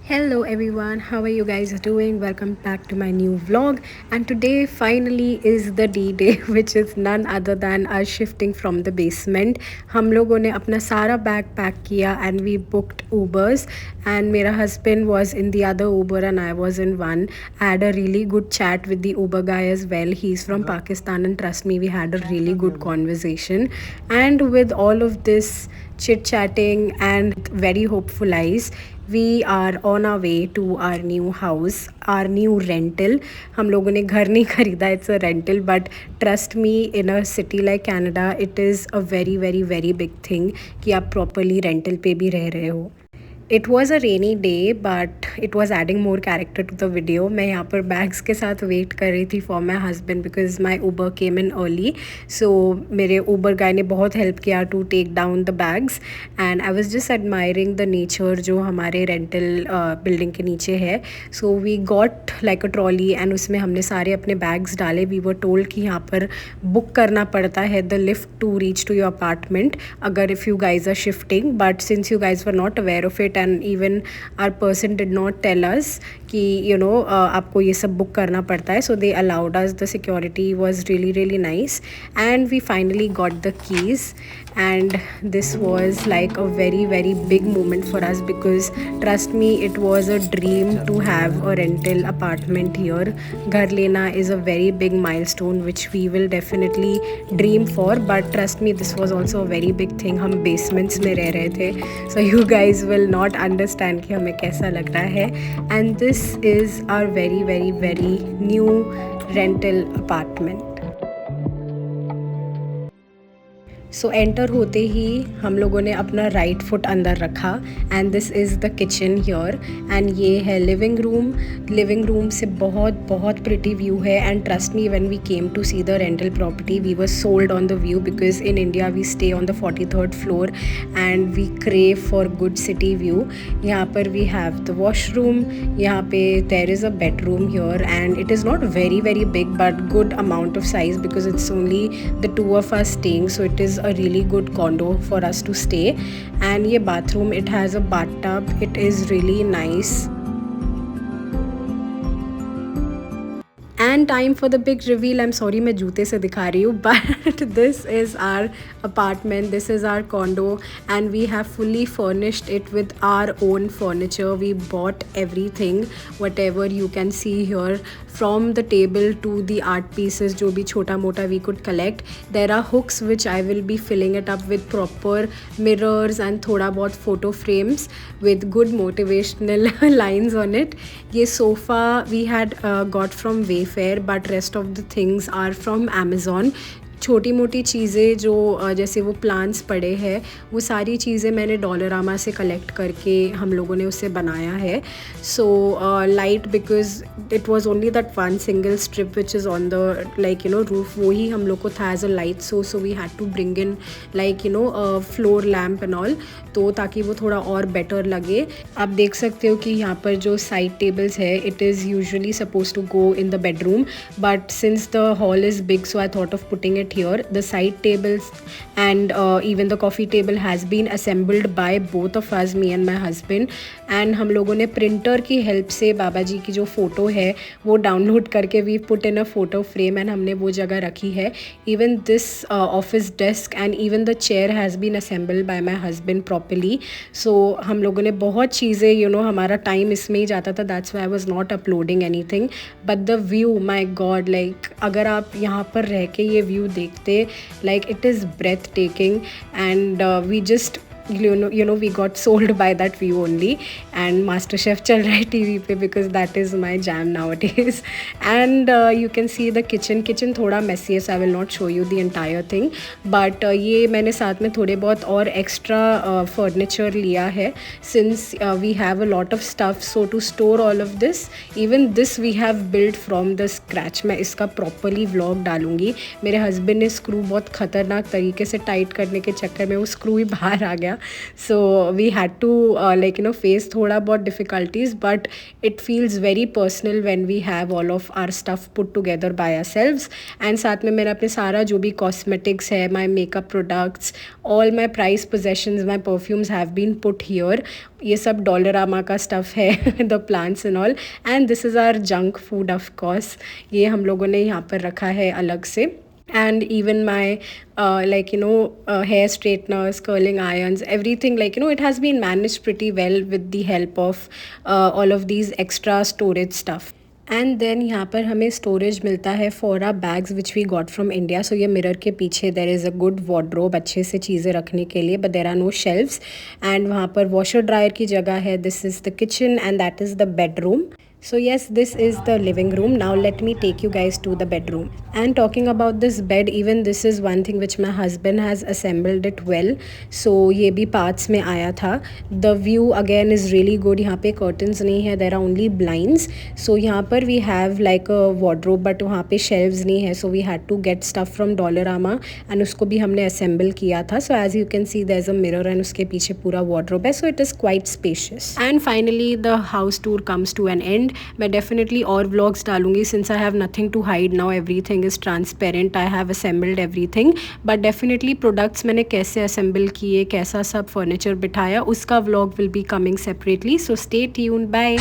Hello everyone, how are you guys doing? Welcome back to my new vlog. And today finally is the D-Day which is none other than us shifting from the basement. हम लोगों ने अपना सारा bag pack किया and we booked Ubers, and मेरा husband was in the other Uber and I was in one. I had a really good chat with the Uber guy as well. He's from Pakistan and trust me, we had a really good conversation. And with all of this chit chatting and very hopeful eyes, we are on our way to our new house, our new rental. हम लोगों ने घर नहीं खरीदा, it's a rental, but trust me, in a city like Canada it is a very very very big thing कि आप properly rental पे भी रह रहे हो. It was a rainy day but it was adding more character to the video. मैं यहाँ पर bags के साथ wait कर रही थी for my husband because my Uber came in early. So मेरे Uber guy ने बहुत help किया to take down the bags, and I was just admiring the nature जो हमारे rental building के नीचे है. So we got like a trolley and उसमें हमने सारे अपने bags डाले. We were told कि यहाँ पर book करना पड़ता है the lift to reach to your apartment अगर if you guys are shifting, but since you guys were not aware of it and even our person did not tell us कि आपको ये सब book करना पड़ता है, so they allowed us. The security was really really nice and we finally got the keys, and this was like a very very big moment for us because trust me, it was a dream to have a rental apartment here. घर लेना is a very big milestone which we will definitely dream for, but trust me, this was also a very big thing. हम basements में रह रहे थे, so you guys will not understand कि हमें कैसा लग रहा है. And this is our very very very new rental apartment. So enter होते ही हम लोगों ने अपना राइट फुट अंदर रखा and this is the kitchen here, and ये है लिविंग रूम से बहुत बहुत प्रिटी व्यू है. And trust me, when we came to see the rental property we were sold on the view because in India we stay on the 43rd floor and we crave for good city view. यहाँ पर we have the washroom, यहाँ पे there is a bedroom here and it is not very very big but good amount of size because it's only the two of us staying, so it is a really good condo for us to stay. And ye bathroom, it has a bathtub, it is really nice. And time for the big reveal. I'm sorry मैं जूते से दिखा रही हूँ, but this is our apartment, this is our condo and we have fully furnished it with our own furniture. We bought everything, whatever you can see here, from the table to the art pieces जो भी छोटा मोटा we could collect. There are hooks which I will be filling it up with proper mirrors and थोड़ा बहुत photo frames with good motivational lines on it. ये sofa we had got from Wayfair, but rest of the things are from Amazon. छोटी मोटी चीज़ें जो जैसे वो plants पड़े हैं वो सारी चीज़ें मैंने डॉलरामा से कलेक्ट करके हम लोगों ने उससे बनाया है. So light because it was only that one single strip which is on the roof, वो ही हम लोग को था as a light source. So we had to bring in floor lamp and all, तो ताकि वो थोड़ा और बेटर लगे. आप देख सकते हो कि यहाँ पर जो साइड टेबल्स है it is usually suppose to go in the bedroom, but since the hall is big so I thought of putting it here. The side tables and even the coffee table has been assembled by both of us, me and my husband. and हम लोगों ने printer की help से बाबा जी की जो photo है वो download करके we put in a photo frame and हमने वो जगह रखी है. Even this office desk and even the chair has been assembled by my husband properly. So हम लोगों ने बहुत चीज़ें हमारा टाइम इसमें ही जाता था. That's why I was not uploading any thing, but the view, my God, like अगर आप यहाँ पर रह के ये व्यू देखते, like it is breathtaking. and we just we got sold by that view only. and MasterChef चल रहा है TV पे because that is my jam nowadays. and you can see the kitchen थोड़ा messy है, so I will not show you the entire thing, but ये मैंने साथ में थोड़े बहुत और extra furniture लिया है since we have a lot of stuff, so to store all of this, even this we have built from the scratch. मैं इसका properly vlog डालूँगी. मेरे husband ने screw बहुत ख़तरनाक तरीके से टाइट करने के चक्कर में वो screw ही बाहर आ गया, So we had to face थोड़ा बहुत difficulties, but it feels very personal when we have all of our stuff put together by ourselves. And साथ में मेरा अपने सारा जो भी cosmetics है, my makeup products, all my prized possessions, my perfumes have been put here. ये सब Dollarama का stuff है, the plants and all. And this is our junk food of course. ये हम लोगों ने यहाँ पर रखा है अलग से. And even my hair straighteners, curling irons, everything, it has been managed pretty well with the help of all of these extra storage stuff. And then यहाँ पर हमें स्टोरेज मिलता है for our bags which we got from India. So ये mirror के पीछे there is a good wardrobe अच्छे से चीज़ें रखने के लिए, but there are no shelves. And वहाँ पर वॉशर ड्रायर की जगह है. This is the kitchen and that is the bedroom. So yes, this is the living room. Now let me take you guys to the bedroom. And talking about this bed, even this is one thing which my husband has assembled it well. So ये भी parts में आया था. The view again is really good. यहाँ पे curtains नहीं है, there are only blinds. So यहाँ पर we have like a wardrobe, but वहाँ पे shelves नहीं है. So we had to get stuff from Dollarama and उसको भी हमने assemble किया था. So as you can see, there's a mirror and उसके पीछे पूरा wardrobe है. So it is quite spacious. And finally the house tour comes to an end. मैं डेफिनेटली और व्लॉग्स डालूंगी since I have nothing to hide now. Everything is transparent. I have assembled everything, but definitely products मैंने कैसे assemble किए, कैसा सब furniture बिठाया, उसका vlog will be coming separately. So stay tuned. Bye.